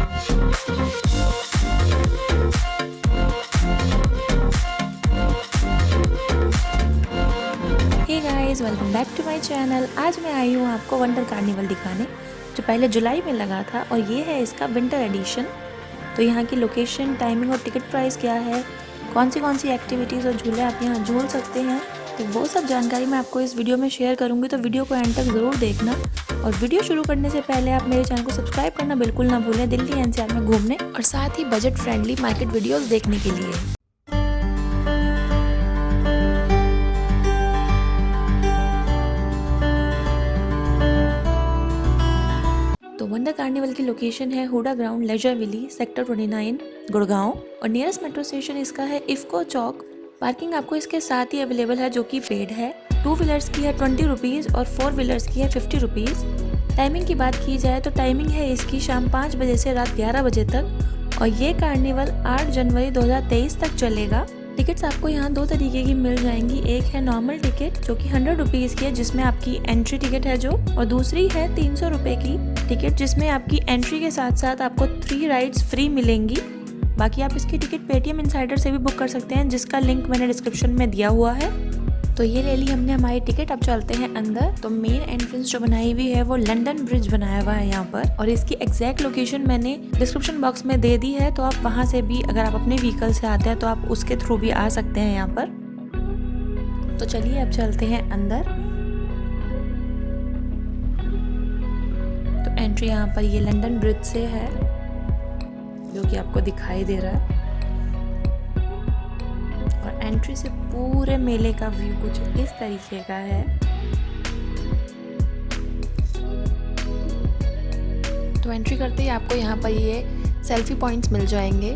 Hey guys, welcome back to my channel. आज मैं आई हूँ आपको वंडर कार्निवल दिखाने, जो पहले जुलाई में लगा था, और ये है इसका विंटर एडिशन। तो यहाँ की लोकेशन, टाइमिंग और टिकट प्राइस क्या है, कौन सी एक्टिविटीज़ और झूले आप यहाँ झूल सकते हैं, तो वो सब जानकारी मैं आपको इस वीडियो में शेयर करूँगी। तो वीडियो को एंड तक ज़रूर देखना। और वीडियो शुरू करने से पहले आप मेरे चैनल को सब्सक्राइब करना बिल्कुल ना भूलें, दिल्ली एनसीआर में घूमने और साथ ही बजट फ्रेंडली मार्केट वीडियोज़ देखने के लिए। तो वंडर कार्निवल की लोकेशन है Huda ground, leisure valley, sector 29, Gurgaon, और नियरेस्ट मेट्रो स्टेशन इसका है इफ्को चौक। पार्किंग आपको इसके साथ ही अवेलेबल है, जो कि पेड है। 2 व्हीलर्स की है 20 रुपीज़ और 4 व्हीलर्स की है 50 रुपीज़। टाइमिंग की बात की जाए तो टाइमिंग है इसकी शाम 5 बजे से रात 11 बजे तक, और ये कार्निवल 8 जनवरी 2023 तक चलेगा। टिकट्स आपको यहाँ 2 तरीके की मिल जाएंगी। एक है नॉर्मल टिकट, जो कि 100 रुपीज़ की है, जिसमें आपकी एंट्री टिकट है जो, और दूसरी है 300 रुपये की टिकट, जिसमें आपकी एंट्री के साथ साथ आपको 3 राइड्स फ्री मिलेंगी। बाकी आप इसकी टिकट पेटीएम इनसाइडर से भी बुक कर सकते हैं, जिसका लिंक मैंने डिस्क्रिप्शन में दिया हुआ है। तो ये ले ली हमने हमारी टिकट, अब चलते हैं अंदर। तो मेन एंट्रेंस जो बनाई हुई है वो लंदन ब्रिज बनाया हुआ है यहाँ पर, और इसकी एग्जैक्ट लोकेशन मैंने डिस्क्रिप्शन बॉक्स में दे दी है। तो आप वहाँ से भी, अगर आप अपने व्हीकल से आते हैं तो आप उसके थ्रू भी आ सकते हैं यहाँ पर। तो चलिए अब चलते हैं अंदर। तो एंट्री यहाँ पर ये लंदन ब्रिज से है, जो कि आपको दिखाई दे रहा है, और एंट्री से पूरे मेले का व्यू कुछ इस तरीके का है। तो एंट्री करते ही आपको यहाँ पर ये सेल्फी पॉइंट्स मिल जाएंगे,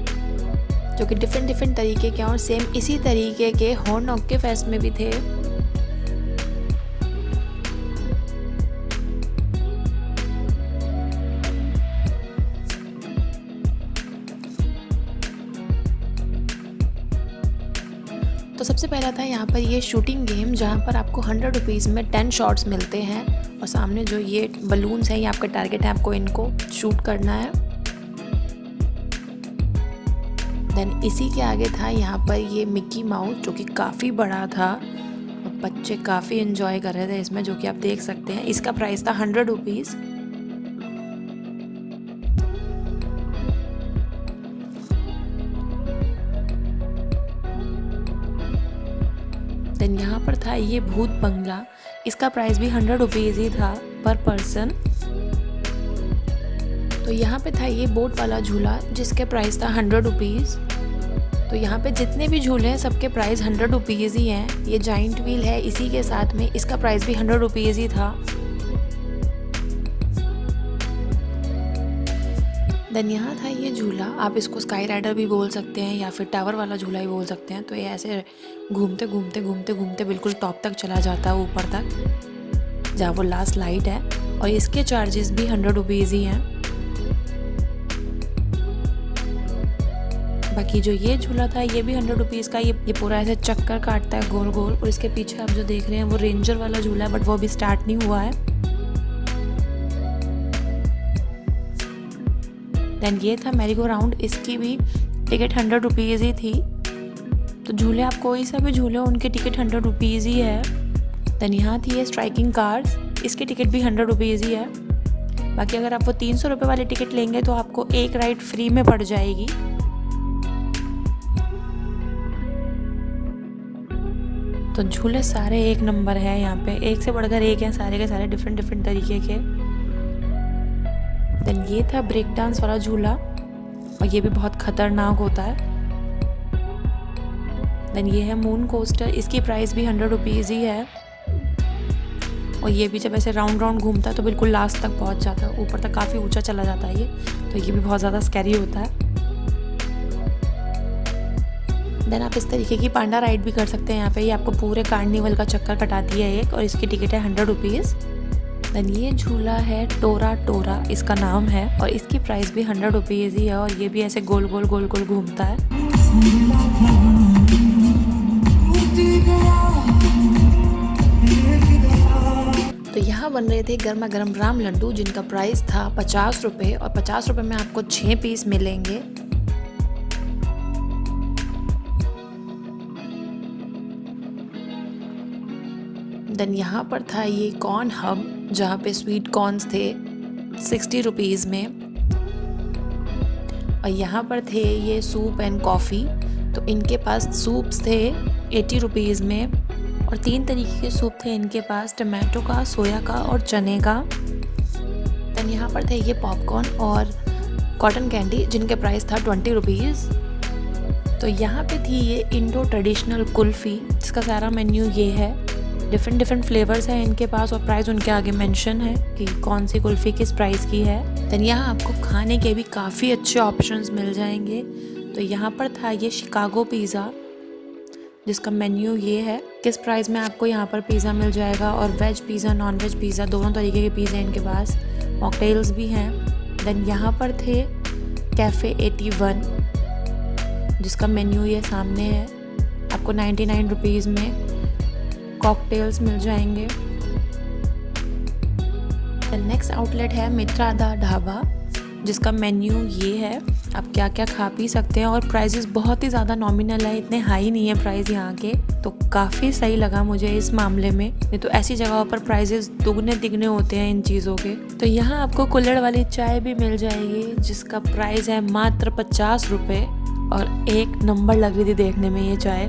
जो कि डिफरेंट तरीके के हैं, और सेम इसी तरीके के हॉर्न ऑफ के फेस्ट में भी थे। तो सबसे पहला था यहाँ पर ये शूटिंग गेम, जहाँ पर आपको 100 रुपीज़ में 10 शॉट्स मिलते हैं, और सामने जो ये बलून्स हैं ये आपका टारगेट है, आपको इनको शूट करना है। देन इसी के आगे था यहाँ पर ये मिक्की माउस, जो कि काफ़ी बड़ा था, और बच्चे काफ़ी एंजॉय कर रहे थे इसमें, जो कि आप देख सकते हैं। इसका प्राइस था 100 रुपीज़। देन यहाँ पर था ये भूत बंगला, इसका प्राइस भी 100 रुपीज़ ही था पर पर्सन। तो यहाँ पे था ये बोट वाला झूला, जिसके प्राइस था 100 रुपीज़। तो यहाँ पे जितने भी झूले हैं सबके प्राइस 100 रुपीज़ ही हैं। ये जाइंट व्हील है इसी के साथ में, इसका प्राइस भी 100 रुपीज़ ही था। देन यहाँ था ये झूला, आप इसको स्काई राइडर भी बोल सकते हैं या फिर टावर वाला झूला भी बोल सकते हैं। तो ये ऐसे घूमते बिल्कुल टॉप तक चला जाता है, ऊपर तक, जहाँ वो लास्ट लाइट है, और इसके चार्जेस भी 100 रुपीज़ ही हैं। बाकी जो ये झूला था ये भी 100 रुपीज़ का। ये पूरा ऐसे चक्कर काटता है गोल गोल, और इसके पीछे आप जो देख रहे हैं वो रेंजर वाला झूला है, बट वो अभी स्टार्ट नहीं हुआ है। देन ये था मैरी गो राउंड, इसकी भी टिकट 100 रुपीज़ ही थी। तो झूले आप कोई सा भी झूले उनकी टिकट 100 रुपीज़ ही है। देन यहाँ थी ये स्ट्राइकिंग कार्स, इसकी टिकट भी 100 रुपीज़ ही है। बाकी अगर आप वो 300 रुपये वाली टिकट लेंगे तो आपको एक राइड फ्री में पड़ जाएगी। तो झूले सारे एक नंबर है यहाँ पे, एक से बढ़कर एक हैं, सारे के सारे डिफरेंट तरीके के। देन ये था ब्रेक डांस वाला झूला, और ये भी बहुत खतरनाक होता है। देन ये है मून कोस्टर, इसकी प्राइस भी 100 रुपीज़ ही है, और ये भी जब ऐसे राउंड घूमता है तो बिल्कुल लास्ट तक पहुंच जाता है, ऊपर तक काफ़ी ऊंचा चला जाता है ये, तो ये भी बहुत ज़्यादा स्कैरी होता है। देन आप इस तरीके की पांडा राइड भी कर सकते हैं यहाँ पे, ये आपको पूरे कार्निवल का चक्कर कटाती है एक, और इसकी टिकट है 100 रुपीज़। देन ये झूला है टोरा इसका नाम है, और इसकी प्राइस भी 100 रुपीज़ ही है, और ये भी ऐसे गोल गोल घूमता है। तो यहाँ यहाँ बन रहे थे गर्मा गर्म राम लड्डू जिनका प्राइस था 50 रुपये और 50 रुपये में आपको 6 पीस मिलेंगे। देन यहाँ पर था ये कॉर्न हब जहाँ पे स्वीट कॉर्न्स थे 60 रुपीज़ में। और यहाँ पर थे ये सूप एंड कॉफ़ी, तो इनके पास सूप्स थे 80 रुपीज़ में और 3 तरीके के सूप थे इनके पास, टमाटो का, सोया का और चने का। देन यहाँ पर थे ये पॉपकॉर्न और कॉटन कैंडी जिनके प्राइस था 20 रुपीज़। तो यहाँ पे थी ये इंडो ट्रेडिशनल कुल्फ़ी जिसका सारा मेन्यू ये है। डिफरेंट फ्लेवर्स हैं इनके पास और प्राइस उनके आगे मेंशन है कि कौन सी कुल्फ़ी किस प्राइस की है। देन यहाँ आपको खाने के भी काफ़ी अच्छे ऑप्शंस मिल जाएंगे। तो यहाँ पर था ये शिकागो पिज़्ज़ा जिसका मेन्यू ये है, किस प्राइस में आपको यहाँ पर पिज़्ज़ा मिल जाएगा। और veg pizza, non veg pizza दोनों तरीके के पिज़्ज़ा इनके पास, मॉकटेल्स भी हैं। देन यहाँ पर थे कैफ़े 81 जिसका मेन्यू ये सामने है, आपको 99 रुपीज़ में कॉकटेल्स मिल जाएंगे। नेक्स्ट आउटलेट है मित्रादा ढाबा जिसका मेन्यू ये है, आप क्या क्या खा पी सकते हैं और प्राइसेस बहुत ही ज़्यादा नॉमिनल है, इतने हाई नहीं है प्राइस यहाँ के, तो काफ़ी सही लगा मुझे इस मामले में। नहीं तो ऐसी जगहों पर प्राइसेस दुगने तिगने होते हैं इन चीज़ों के। तो यहाँ आपको कुल्हड़ वाली चाय भी मिल जाएगी जिसका प्राइस है मात्र 50 रुपये और एक नंबर लग रही थी देखने में ये चाय,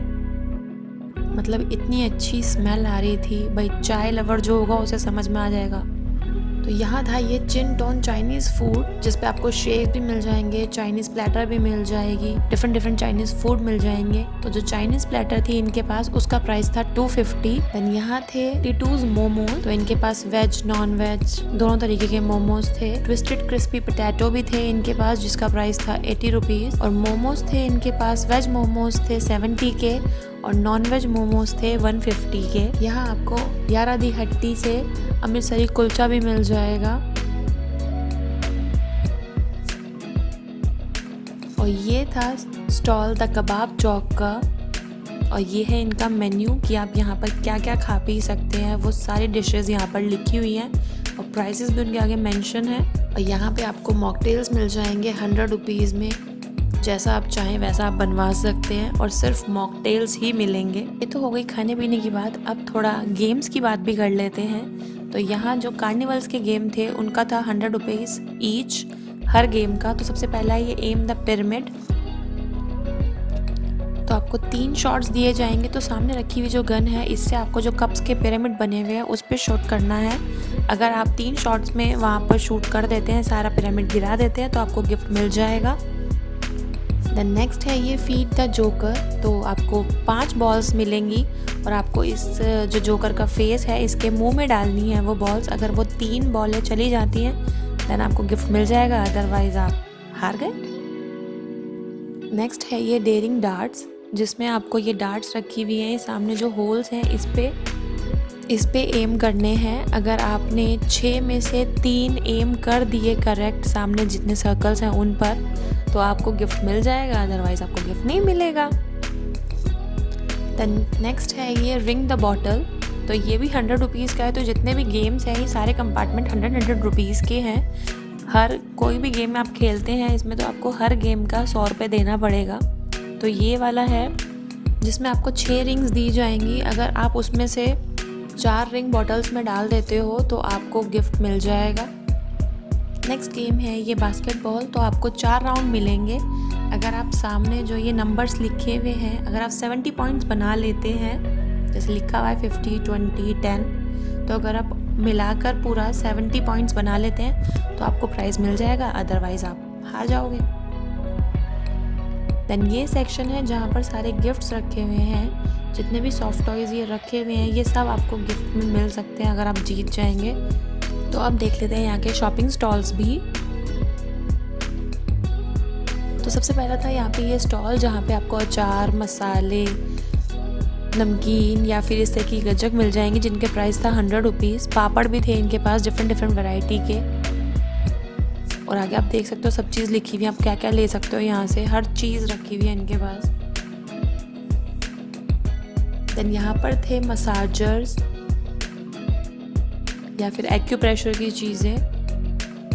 मतलब इतनी अच्छी स्मेल आ रही थी, भाई चाय लवर जो होगा उसे समझ में आ जाएगा। तो यहाँ था ये चिन टोन चाइनीज़ फूड जिस पे आपको शेक भी मिल जाएंगे, चाइनीज़ प्लेटर भी मिल जाएगी, डिफरेंट चाइनीज़ फूड मिल जाएंगे। तो जो चाइनीज़ प्लेटर थी इनके पास उसका प्राइस था 250। देन यहाँ थे टिटूज मोमो, तो इनके पास वेज नॉन वेज दोनों तरीके के मोमोज थे। ट्विस्टेड क्रिस्पी पोटैटो भी थे इनके पास जिसका प्राइस था 80 रुपीज़। और मोमोज थे इनके पास, वेज मोमोज थे 70 के और नॉन वेज मोमोज थे 150 के। यहाँ आपको यारा दी हट्टी से अमृतसरी कुलचा भी मिल जाएगा। और ये था स्टॉल द कबाब चौक का और ये है इनका मेन्यू कि आप यहाँ पर क्या क्या खा पी सकते हैं, वो सारी डिशेस यहाँ पर लिखी हुई हैं और प्राइसेस भी उनके आगे मेंशन है। और यहाँ पे आपको मॉकटेल्स मिल जाएंगे 100 रुपीज़ में, जैसा आप चाहें वैसा आप बनवा सकते हैं और सिर्फ मॉकटेल्स ही मिलेंगे। ये तो हो गई खाने पीने की बात, अब थोड़ा गेम्स की बात भी कर लेते हैं। तो यहाँ जो कार्निवल्स के गेम थे उनका था 100 रुपीज़ ईच हर गेम का। तो सबसे पहला ये एम द पिरामिड, तो आपको 3 शॉट्स दिए जाएंगे। तो सामने रखी हुई जो गन है इससे आपको जो कप्स के पिरामिड बने हुए हैं उस पर शूट करना है। अगर आप 3 शॉट्स में वहाँ पर शूट कर देते हैं, सारा पिरामिड गिरा देते हैं, तो आपको गिफ्ट मिल जाएगा। देन नेक्स्ट है ये फीड द जोकर, तो आपको 5 बॉल्स मिलेंगी और आपको इस जो जोकर का फेस है इसके मुंह में डालनी है वो बॉल्स। अगर वो 3 बॉलें चली जाती हैं देन आपको गिफ्ट मिल जाएगा, अदरवाइज आप हार गए। नेक्स्ट है ये डेयरिंग डार्ट्स जिसमें आपको ये डार्ट्स रखी हुई हैं, सामने जो होल्स हैं इस पे एम करने हैं। अगर आपने 6 में से 3 एम कर दिए करेक्ट सामने जितने सर्कल्स हैं उन पर, तो आपको गिफ्ट मिल जाएगा, अदरवाइज आपको गिफ्ट नहीं मिलेगा। देन नेक्स्ट है ये रिंग द बॉटल, तो ये भी 100 रुपीज़ का है। तो जितने भी गेम्स हैं ये सारे कंपार्टमेंट 100 रुपीज़ के हैं। हर कोई भी गेम आप खेलते हैं इसमें तो आपको हर गेम का 100 रुपये देना पड़ेगा। तो ये वाला है जिसमें आपको 6 रिंग्स दी जाएंगी। अगर आप उसमें से 4 रिंग बॉटल्स में डाल देते हो तो आपको गिफ्ट मिल जाएगा। नेक्स्ट गेम है ये बास्केटबॉल, तो आपको 4 राउंड मिलेंगे। अगर आप सामने जो ये नंबर्स लिखे हुए हैं, अगर आप 70 पॉइंट्स बना लेते हैं, जैसे लिखा हुआ है 50, 20, 10, तो अगर आप मिलाकर पूरा 70 पॉइंट्स बना लेते हैं तो आपको प्राइज़ मिल जाएगा, अदरवाइज़ आप हार जाओगे। देन ये सेक्शन है जहाँ पर सारे गिफ्ट्स रखे हुए हैं, जितने भी सॉफ्ट टॉयज़ ये रखे हुए हैं ये सब आपको गिफ्ट में मिल सकते हैं अगर आप जीत जाएंगे। तो अब देख लेते हैं यहाँ के शॉपिंग स्टॉल्स भी। तो सबसे पहला था यहाँ पे ये स्टॉल जहाँ पे आपको अचार, मसाले, नमकीन या फिर इस तरह की गज्जक मिल जाएंगी जिनके प्राइस था 100 रुपीज़। पापड़ भी थे इनके पास डिफरेंट वैरायटी के। और आगे आप देख सकते हो सब चीज़ लिखी हुई है, आप क्या क्या ले सकते हो यहाँ से, हर चीज़ रखी हुई है इनके पास। देन यहाँ पर थे मसाजर्स, या फिर एक्यूप्रेशर की चीज़ें,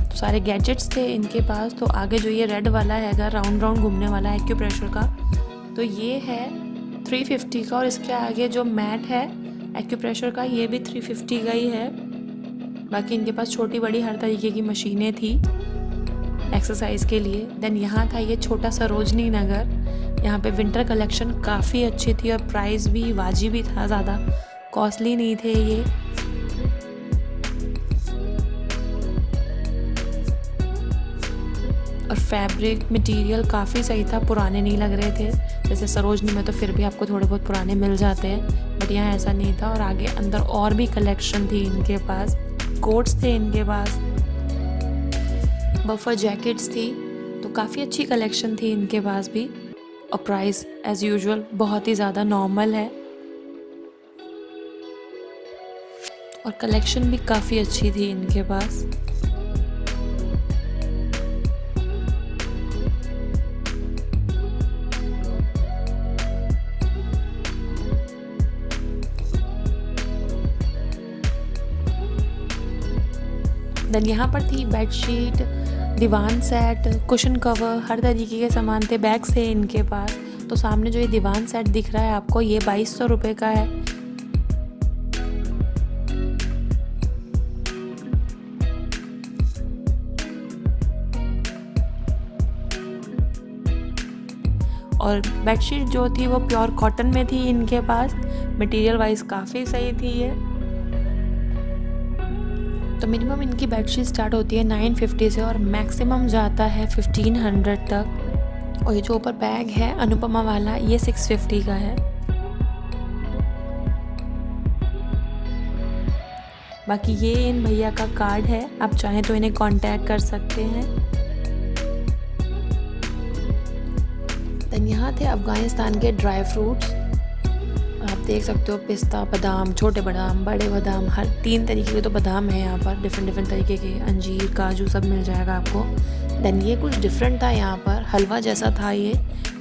तो सारे गैजेट्स थे इनके पास। तो आगे जो ये रेड वाला हैगा राउंड राउंड घूमने वाला एक्यूप्रेशर का, तो ये है 350 का। और इसके आगे जो मैट है एक्यूप्रेशर का, ये भी 350 का ही है। बाकी इनके पास छोटी बड़ी हर तरीके की मशीनें थी एक्सरसाइज के लिए। देन यहाँ था ये छोटा सरोजनी नगर, यहाँ पे विंटर कलेक्शन काफ़ी अच्छी थी और प्राइस भी वाजिब ही था, ज़्यादा कॉस्टली नहीं थे ये। और फैब्रिक मटेरियल काफ़ी सही था, पुराने नहीं लग रहे थे। जैसे सरोजनी में तो फिर भी आपको थोड़े बहुत पुराने मिल जाते हैं, बट यहाँ ऐसा नहीं था। और आगे अंदर और भी कलेक्शन थी इनके पास, कोट्स थे इनके पास, बफर जैकेट्स थी, तो काफ़ी अच्छी कलेक्शन थी इनके पास भी। और प्राइस एज़ यूजुअल बहुत ही ज़्यादा नॉर्मल है और कलेक्शन भी काफ़ी अच्छी थी इनके पास। देन यहाँ पर थी बेडशीट, दीवान सेट, कुशन कवर, हर तरीके के सामान थे। बैग्स थे इनके पास। तो सामने जो ये दीवान सेट दिख रहा है आपको, ये 2200 रुपये का है। और बेडशीट जो थी वो प्योर कॉटन में थी इनके पास, मटेरियल वाइज काफ़ी सही थी ये। तो मिनिमम इनकी बेडशीट स्टार्ट होती है 950 से और मैक्सिमम जाता है 1500 तक। और ये जो ऊपर बैग है अनुपमा वाला, ये 650 का है। बाकी ये इन भैया का कार्ड है, आप चाहें तो इन्हें कांटेक्ट कर सकते हैं। देन यहाँ थे अफगानिस्तान के ड्राई फ्रूट्स, आप देख सकते हो पिस्ता, बादाम, छोटे बादाम, बड़े बादाम, हर 3 तरीके के तो बादाम है यहाँ पर, डिफरेंट तरीके के, अंजीर, काजू सब मिल जाएगा आपको। देन ये कुछ डिफरेंट था यहाँ पर, हलवा जैसा था ये,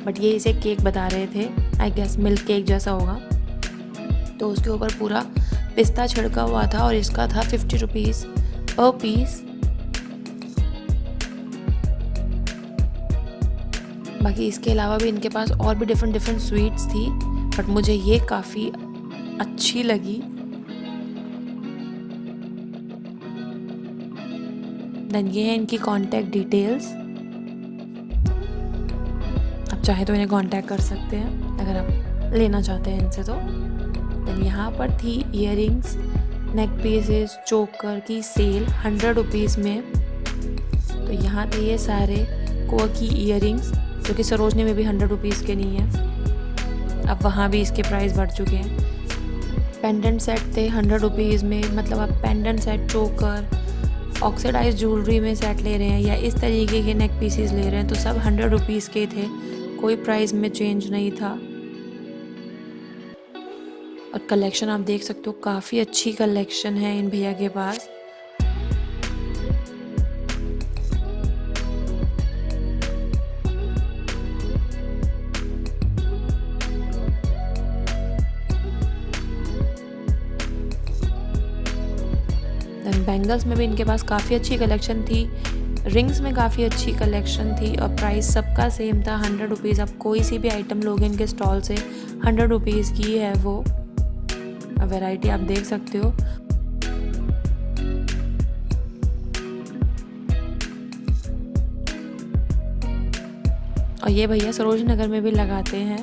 बट ये इसे केक बता रहे थे, आई गेस मिल्क केक जैसा होगा। तो उसके ऊपर पूरा पिस्ता छिड़का हुआ था और इसका था 50 रुपीज़ पर पीस। बाकी इसके अलावा भी इनके पास और भी डिफरेंट स्वीट्स थी, बट मुझे ये काफ़ी अच्छी लगी। देन ये है इनकी कांटेक्ट डिटेल्स, आप चाहे तो इन्हें कांटेक्ट कर सकते हैं अगर आप लेना चाहते हैं इनसे तो। देन यहाँ पर थी इयररिंग्स, नेक पीसेस, चोकर की सेल 100 रुपीज़ में। तो यहाँ थे ये सारे कोआ की इयररिंग्स, जो कि सरोजनी में भी 100 रुपीज़ के नहीं है, अब वहाँ भी इसके प्राइस बढ़ चुके हैं। पेंडेंट सेट थे 100 रुपीज़ में, मतलब आप पेंडेंट सेट, चोकर, ऑक्सीडाइज ज्वेलरी में सेट ले रहे हैं या इस तरीके के नेक पीसेस ले रहे हैं तो सब 100 रुपीज़ के थे, कोई प्राइस में चेंज नहीं था। और कलेक्शन आप देख सकते हो, काफ़ी अच्छी कलेक्शन है इन भैया के पास। बैंगल्स में भी इनके पास काफ़ी अच्छी कलेक्शन थी, रिंग्स में काफ़ी अच्छी कलेक्शन थी और प्राइस सबका सेम था 100 रुपीज़। आप कोई सी भी आइटम लोगे इनके स्टॉल से 100 रुपीज़ की है वो। वैरायटी आप देख सकते हो। और ये भैया सरोजनी नगर में भी लगाते हैं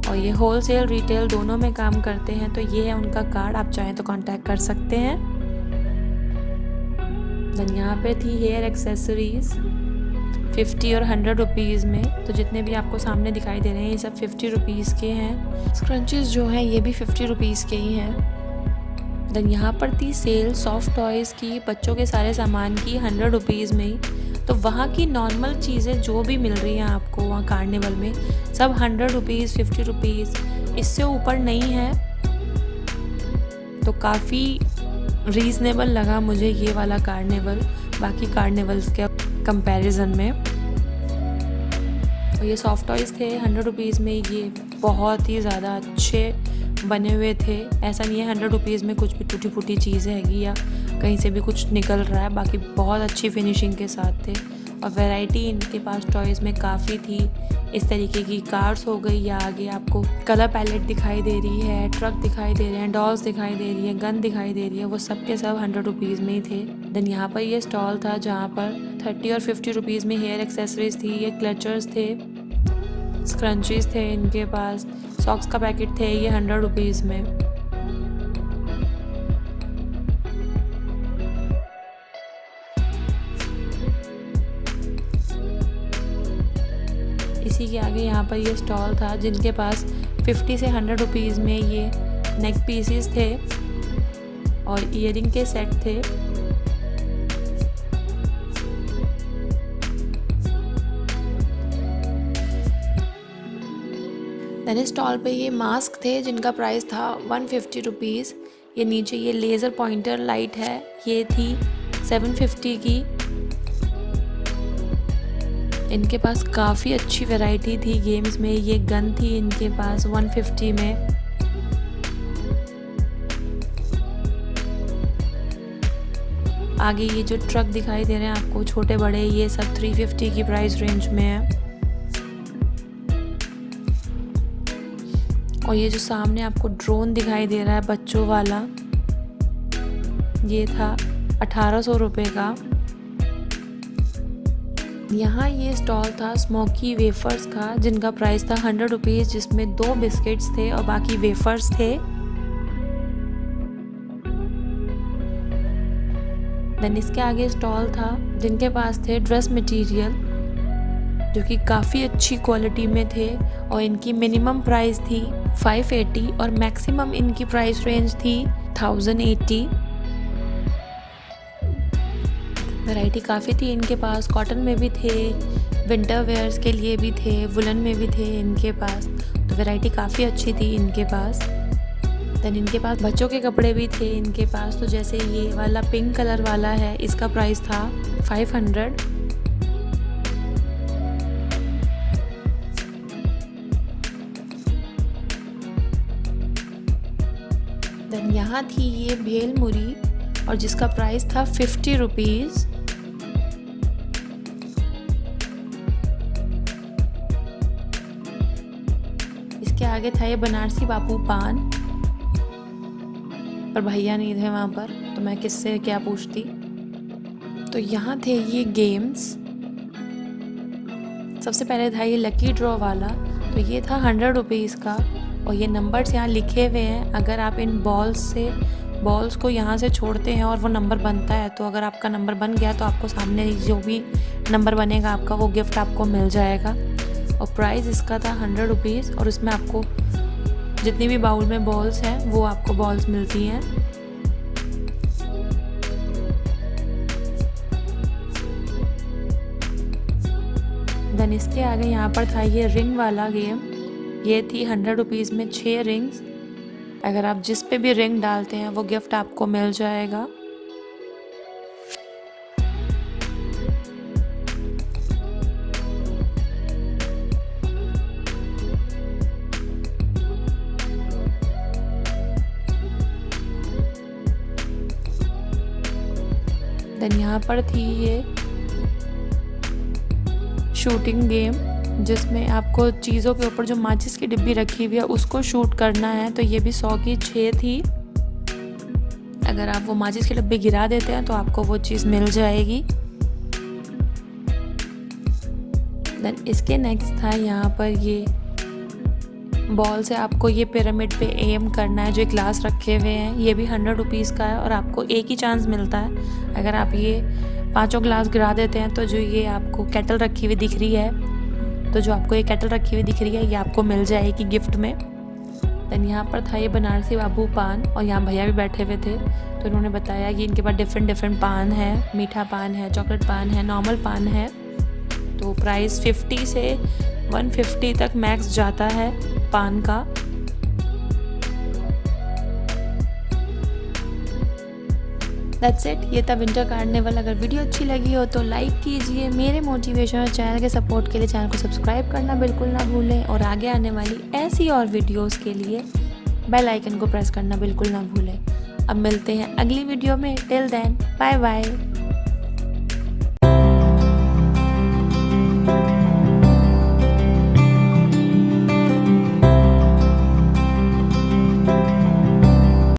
और ये होलसेल रिटेल दोनों में काम करते हैं। तो ये है उनका कार्ड, आप चाहें तो कांटेक्ट कर सकते हैं। देन यहाँ पे थी हेयर एक्सेसरीज 50 और 100 रुपीज़ में। तो जितने भी आपको सामने दिखाई दे रहे हैं ये सब 50 रुपीज़ के हैं। स्क्रंचेस जो हैं ये भी 50 रुपीज़ के ही हैं। देन यहाँ पर थी सेल सॉफ्ट टॉयज़ की, बच्चों के सारे सामान की 100 रुपीज़ में ही। तो वहाँ की नॉर्मल चीज़ें जो भी मिल रही हैं आपको वहाँ कार्निवल में, सब 100 रुपीज़, 50 रुपीज़, इससे ऊपर नहीं है। तो काफ़ी रीज़नेबल लगा मुझे ये वाला कार्निवल बाकी कार्निवल्स के कंपैरिजन में। और ये सॉफ्ट टॉयज़ थे 100 रुपीज़ में, ये बहुत ही ज़्यादा अच्छे बने हुए थे। ऐसा नहीं है 100 रुपीज़ में कुछ भी टूटी फूटी चीज़ हैगी या कहीं से भी कुछ निकल रहा है। बाकी बहुत अच्छी फिनिशिंग के साथ थे और वैरायटी इनके पास टॉयज़ में काफ़ी थी। इस तरीके की कार्स हो गई या आगे आपको कलर पैलेट दिखाई दे रही है, ट्रक दिखाई दे रहे हैं, डॉल्स दिखाई दे रही है, गन दिखाई दे रही है, वो सब के सब 100 रुपीज़ में ही थे। देन यहाँ पर ये स्टॉल था जहाँ पर 30 और 50 रुपीज़ में हेयर एक्सेसरीज थी। ये क्लचर्स थे, स्क्रंचीज थे इनके पास, सॉक्स का पैकेट थे, ये 100 रुपीज़ में। इसी के आगे यहाँ पर ये स्टॉल था जिनके पास 50 से 100 रुपीज़ में ये नेक पीसेस थे और ईयरिंग के सेट थे। देन स्टॉल पे ये मास्क थे जिनका प्राइस था 150 रुपीज़। ये नीचे ये लेज़र पॉइंटर लाइट है, ये थी 750 की। इनके पास काफ़ी अच्छी वैरायटी थी गेम्स में। ये गन थी इनके पास 150 में। आगे ये जो ट्रक दिखाई दे रहे हैं आपको छोटे बड़े, ये सब 350 की प्राइस रेंज में है। और ये जो सामने आपको ड्रोन दिखाई दे रहा है बच्चों वाला, ये था 1800 रुपये का। यहाँ ये स्टॉल था स्मोकी वेफर्स का जिनका प्राइस था 100 रुपीज़, जिसमें 2 बिस्किट्स थे और बाकी वेफर्स थे। देन इसके आगे स्टॉल था जिनके पास थे ड्रेस मटेरियल जो कि काफ़ी अच्छी क्वालिटी में थे और इनकी मिनिमम प्राइस थी 580 और मैक्सिमम इनकी प्राइस रेंज थी 1080। वैरायटी काफ़ी थी इनके पास, कॉटन में भी थे, विंटर वेयर्स के लिए भी थे, वुलन में भी थे इनके पास। तो वैरायटी काफ़ी अच्छी थी इनके पास। देन इनके पास बच्चों के कपड़े भी थे इनके पास। तो जैसे ये वाला पिंक कलर वाला है, इसका प्राइस था 500। देन यहाँ थी ये भेल मुरी और जिसका प्राइस था 50 रुपीज़। इसके आगे था ये बनारसी बापू पान, पर भैया नहीं थे वहाँ पर तो मैं किससे क्या पूछती। तो यहाँ थे ये गेम्स। सबसे पहले था ये लकी ड्रॉ वाला, तो ये था 100 रुपीज़ का और ये नंबर्स यहाँ लिखे हुए हैं। अगर आप इन बॉल्स को यहाँ से छोड़ते हैं और वो नंबर बनता है, तो अगर आपका नंबर बन गया तो आपको सामने जो भी नंबर बनेगा आपका, वो गिफ्ट आपको मिल जाएगा। और प्राइस इसका था 100 रुपीज़ और इसमें आपको जितनी भी बाउल में बॉल्स हैं वो आपको बॉल्स मिलती हैं। देन इसके आगे यहाँ पर था ये रिंग वाला गेम। ये थी 100 रुपीज़ में 6 रिंग्स। अगर आप जिस पे भी रिंग डालते हैं वो गिफ्ट आपको मिल जाएगा। देन यहाँ पर थी ये शूटिंग गेम जिसमें आपको चीज़ों के ऊपर जो माचिस की डिब्बी रखी हुई है उसको शूट करना है। तो ये भी 100 की 6 थी। अगर आप वो माचिस की डिब्बी गिरा देते हैं तो आपको वो चीज़ मिल जाएगी। देन इसके नेक्स्ट था यहाँ पर ये बॉल से आपको ये पिरामिड पे एम करना है। जो ग्लास रखे हुए हैं ये भी 100 रुपीज़ का है और आपको एक ही चांस मिलता है। अगर आप ये 5 ग्लास गिरा देते हैं तो जो ये आपको केटल रखी हुई दिख रही है, तो जो आपको ये केटल रखी हुई दिख रही है ये आपको मिल जाएगी गिफ्ट में। देन यहाँ पर था ये बनारसी बाबू पान और यहाँ भैया भी बैठे हुए थे। तो इन्होंने बताया कि इनके पास डिफरेंट पान है, मीठा पान है, चॉकलेट पान है, नॉर्मल पान है। तो प्राइस 50 से 150 तक मैक्स जाता है पान का। दैट्स इट, ये था विंटर कार्निवल। अगर वीडियो अच्छी लगी हो तो लाइक कीजिए। मेरे मोटिवेशन और चैनल के सपोर्ट के लिए चैनल को सब्सक्राइब करना बिल्कुल ना भूलें और आगे आने वाली ऐसी और वीडियोस के लिए बेल आइकन को प्रेस करना बिल्कुल ना भूलें। अब मिलते हैं अगली वीडियो में, टिल देन बाय बाय।